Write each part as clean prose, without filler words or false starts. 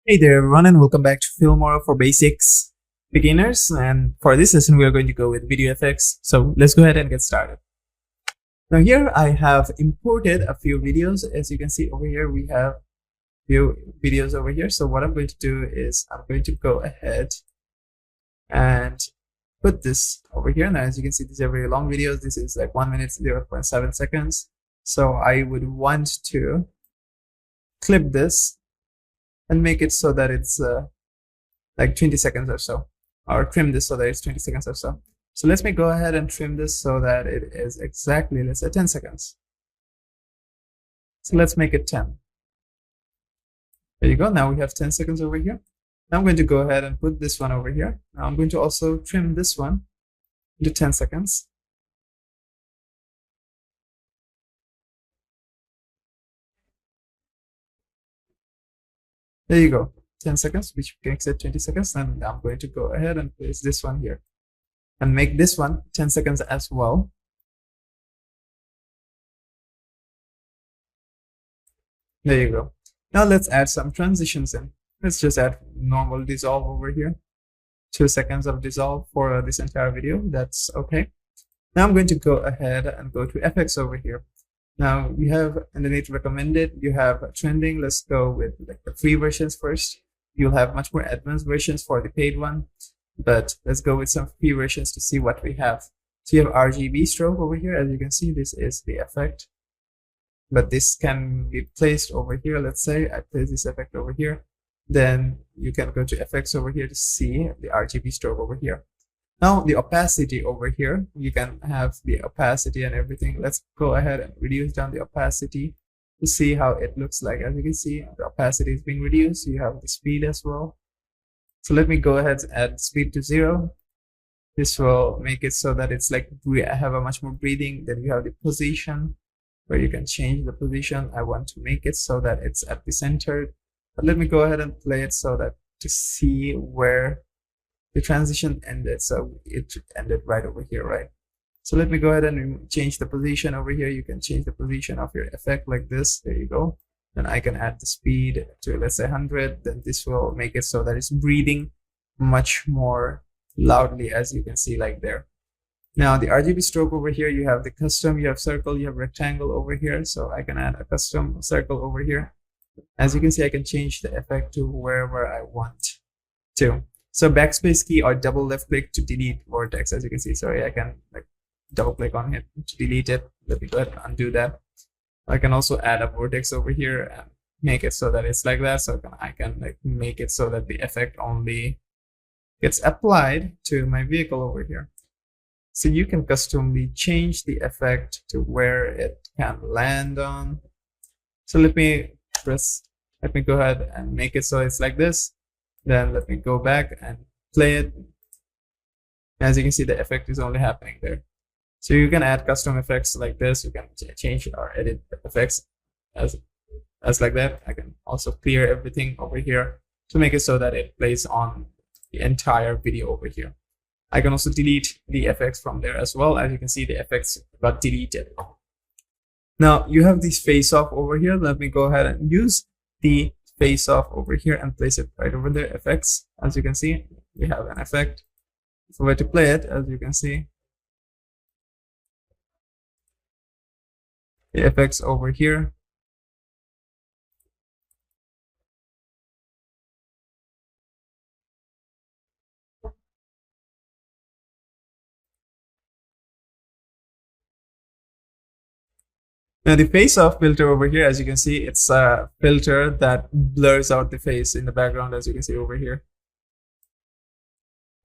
Hey there everyone, and welcome back to Filmora for Basics Beginners. And for this lesson, we are going to go with video effects. So let's go ahead and get started. Now here I have imported a few videos. As you can see over here, we have few videos over here. So what I'm going to do is I'm going to go ahead and put this over here. Now as you can see, these are very long videos. This is like 1 minute, 0.7 seconds. So I would want to clip this and make it so that it's like 20 seconds or so, or trim this so that it's 20 seconds or so. So let me go ahead and trim this so that it is exactly, let's say 10 seconds. So let's make it 10. There you go. Now we have 10 seconds over here. Now I'm going to go ahead and put this one over here. Now I'm going to also trim this one to 10 seconds. There you go, 10 seconds, which makes it 20 seconds. And I'm going to go ahead and place this one here and make this one 10 seconds as well. There you go. Now let's add some transitions in. Let's just add normal dissolve over here. 2 seconds of dissolve for this entire video. That's okay. Now I'm going to go ahead and go to FX over here. Now you have underneath recommended, you have trending. Let's go with like the free versions first. You'll have much more advanced versions for the paid one, but let's go with some free versions to see what we have. So you have RGB stroke over here. As you can see, this is the effect, but this can be placed over here. Let's say I place this effect over here. Then you can go to effects over here to see the RGB stroke over here. Now the opacity over here, you can have the opacity and everything. Let's go ahead and reduce down the opacity to see how it looks like. As you can see, the opacity is being reduced. You have the speed as well. So let me go ahead and add speed to 0. This will make it so that it's like we have a much more breathing. Then you have the position where you can change the position. I want to make it so that it's at the center. But let me go ahead and play it so that to see where the transition ended. So it ended right over here, right? So let me go ahead and change the position over here. You can change the position of your effect like this. There you go. Then I can add the speed to, let's say 100. Then this will make it so that it's breathing much more loudly, as you can see like there. Now the RGB stroke over here, you have the custom, you have circle, you have rectangle over here. So I can add a custom circle over here. As you can see, I can change the effect to wherever I want to. So backspace key or double left click to delete vortex. As you can see, sorry, I can like double click on it to delete it. Let me go ahead and undo that. I can also add a vortex over here and make it so that it's like that. So I can like make it so that the effect only gets applied to my vehicle over here. So you can customly change the effect to where it can land on. So let me go ahead and make it so it's like this. Then let me go back and play it. As you can see, the effect is only happening there. So you can add custom effects like this. You can change or edit the effects as like that. I can also clear everything over here to make it so that it plays on the entire video over here. I can also delete the effects from there as well. As you can see, the effects got deleted. Now you have this face off over here. Let me go ahead and use the face off over here and place it right over there. Effects. As you can see, we have an effect. If we were to play it, as you can see, the effects over here. Now the face off filter over here, as you can see, it's a filter that blurs out the face in the background, as you can see over here.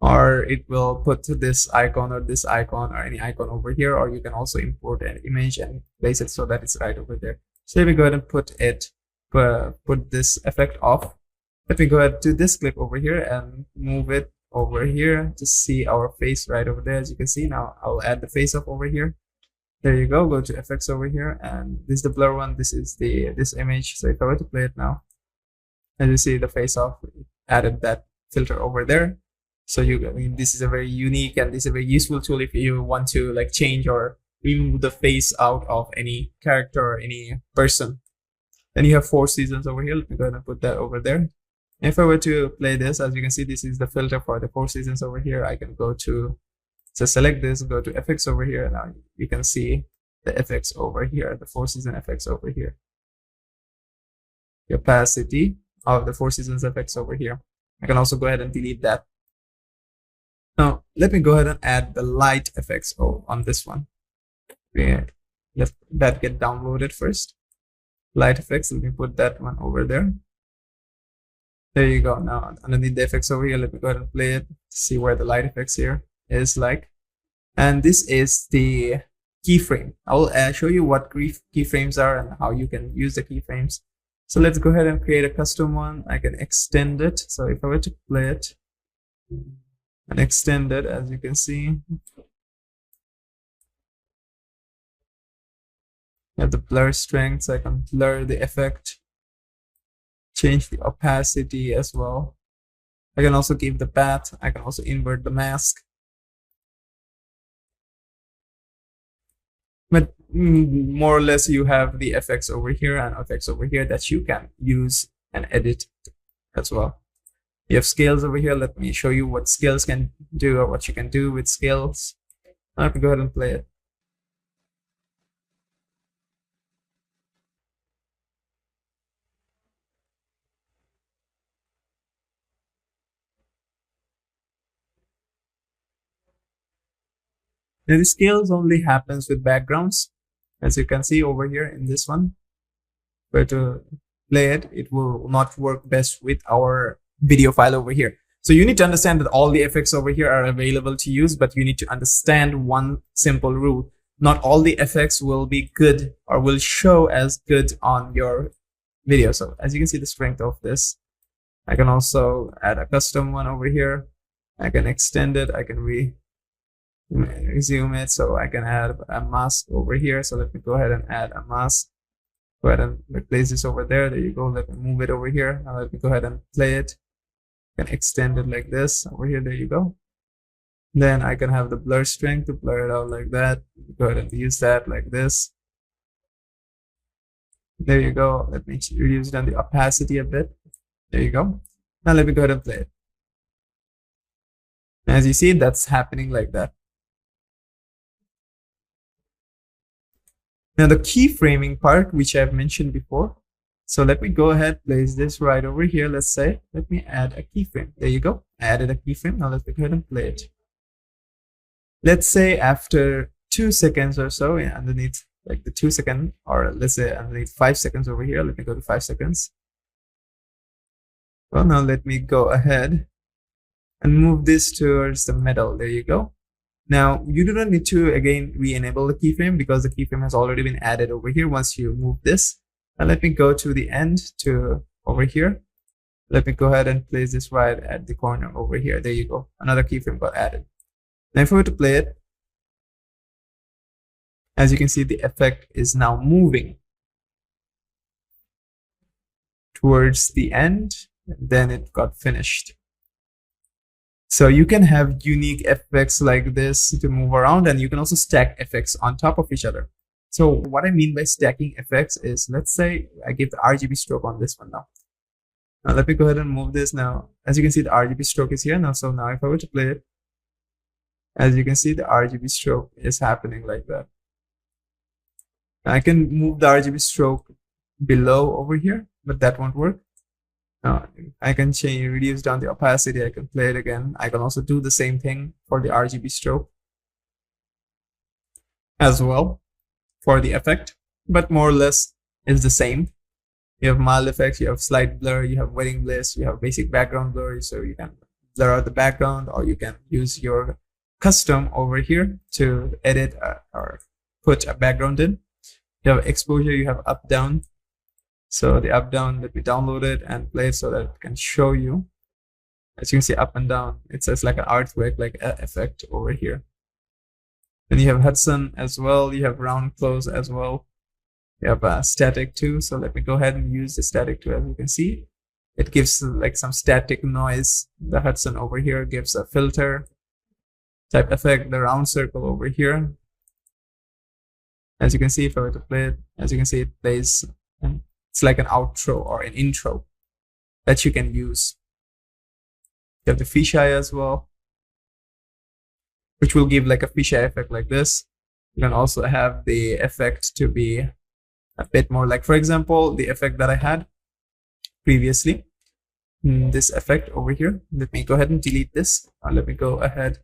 Or it will put this icon or any icon over here, or you can also import an image and place it so that it's right over there. So let me go ahead and put this effect off. Let me go ahead to this clip over here and move it over here to see our face right over there. As you can see, now I'll add the face off over here. There you go. Go to effects over here, and this is the blur one. This is this image. So if I were to play it now, as you see, the face off added that filter over there. So this is a very unique and this is a very useful tool if you want to like change or remove the face out of any character or any person. Then you have 4 seasons over here. Let me go ahead and put that over there. If I were to play this, as you can see, this is the filter for the Four Seasons over here. I can go to, so select this, go to effects over here. Now you can see the effects over here, the Four Season effects over here. The opacity of the Four Seasons effects over here. I can also go ahead and delete that. Now, let me go ahead and add the light effects on this one. Let that get downloaded first. Light effects, let me put that one over there. There you go. Now, underneath the effects over here, let me go ahead and play it, see where the light effects here is like. And this is the keyframe. I will show you what keyframes are and how you can use the keyframes. So let's go ahead and create a custom one. I can extend it. So if I were to play it and extend it, as you can see, you have the blur strength, so I can blur the effect, change the opacity as well. I can also give the path. I can also invert the mask. But more or less, you have the effects over here and effects over here that you can use and edit as well. You have scales over here. Let me show you what scales can do or what you can do with scales. I can go ahead and play it. Now the scales only happens with backgrounds, as you can see over here in this one. But to play it, it will not work best with our video file over here. So you need to understand that all the effects over here are available to use, but you need to understand one simple rule. Not all the effects will be good or will show as good on your video. So as you can see the strength of this, I can also add a custom one over here. I can extend it. I can resume it, so I can add a mask over here. So let me go ahead and add a mask. Go ahead and replace this over there. There you go. Let me move it over here. Now let me go ahead and play it. I can extend it like this over here. There you go. Then I can have the blur strength to blur it out like that. Go ahead and use that like this. There you go. Let me reduce down the opacity a bit. There you go. Now let me go ahead and play it. As you see, that's happening like that. Now the keyframing part, which I've mentioned before. So let me go ahead, place this right over here. Let's say, let me add a keyframe. There you go. I added a keyframe. Now let's go ahead and play it. Let's say after 2 seconds or so, underneath like the 2 second, or let's say underneath 5 seconds over here. Let me go to 5 seconds. Well, now let me go ahead and move this towards the middle. There you go. Now, you do not need to, again, re-enable the keyframe because the keyframe has already been added over here once you move this. Now, let me go to the end to over here. Let me go ahead and place this right at the corner over here. There you go. Another keyframe got added. Now, if I were to play it, as you can see, the effect is now moving towards the end. And then it got finished. So you can have unique effects like this to move around, and you can also stack effects on top of each other. So what I mean by stacking effects is, let's say I give the RGB stroke on this one now. Now let me go ahead and move this now. As you can see, the RGB stroke is here now. So now if I were to play it, as you can see, the RGB stroke is happening like that. Now I can move the RGB stroke below over here, but that won't work. I can reduce down the opacity. I can play it again. I can also do the same thing for the RGB stroke as well for the effect, but more or less it's the same. You have mild effects, you have slight blur, you have wedding bliss, you have basic background blur, so you can blur out the background, or you can use your custom over here to edit or put a background in. You have exposure, you have up down. So the up down, let me download it and play it so that it can show you. As you can see, up and down, it says like an artwork, like an effect over here. Then you have Hudson as well. You have round close as well. You have static too. So let me go ahead and use the static too. As you can see, it gives like some static noise. The Hudson over here gives a filter type effect. The round circle over here. As you can see, if I were to play it, as you can see, it plays. It's like an outro or an intro. that you can use. You have the fisheye as well, which will give like a fisheye effect like this. You can also have the effect to be a bit more like, for example, the effect that I had previously, this effect over here. Let me go ahead and delete this. Let me go ahead,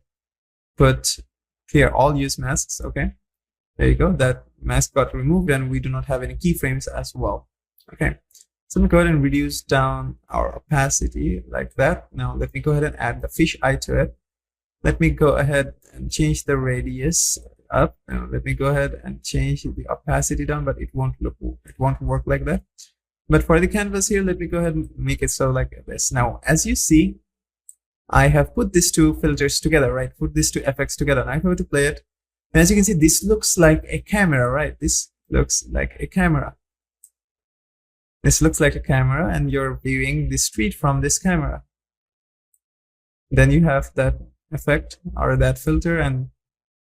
put clear all use masks. Okay, there you go. That mask got removed and we do not have any keyframes as well. Okay, so let me go ahead and reduce down our opacity like that. Now let me go ahead and add the fish eye to it. Let me go ahead and change the radius up. Now let me go ahead and change the opacity down, but it won't work like that. But for the canvas here, let me go ahead and make it so like this. Now, as you see, I have put these two filters together, right? Put these two effects together. Now if I were to play it, and as you can see, this looks like a camera, right? This looks like a camera. This looks like a camera, and you're viewing the street from this camera. Then you have that effect or that filter and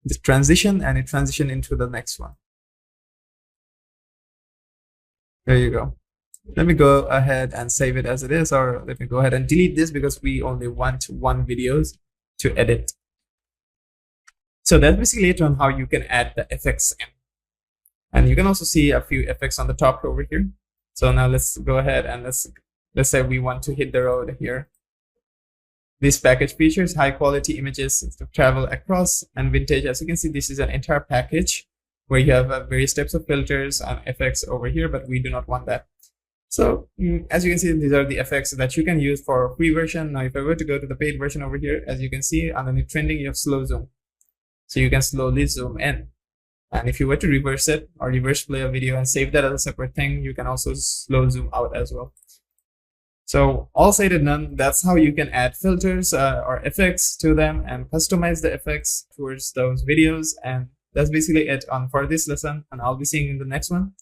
the transition, and it transition into the next one. There you go. Let me go ahead and save it as it is, or let me go ahead and delete this because we only want one videos to edit. So that's basically it on how you can add the effects in. And you can also see a few effects on the top over here. So now let's go ahead and let's say we want to hit the road here. This package features high quality images to travel across and vintage. As you can see, this is an entire package where you have various types of filters and effects over here, but we do not want that. So as you can see, these are the effects that you can use for a free version. Now, if I were to go to the paid version over here, as you can see underneath trending, you have slow zoom. So you can slowly zoom in. And if you were to reverse it or reverse play a video and save that as a separate thing, you can also slow zoom out as well. So all said and done, that's how you can add filters or effects to them and customize the effects towards those videos. And that's basically it for this lesson. And I'll be seeing you in the next one.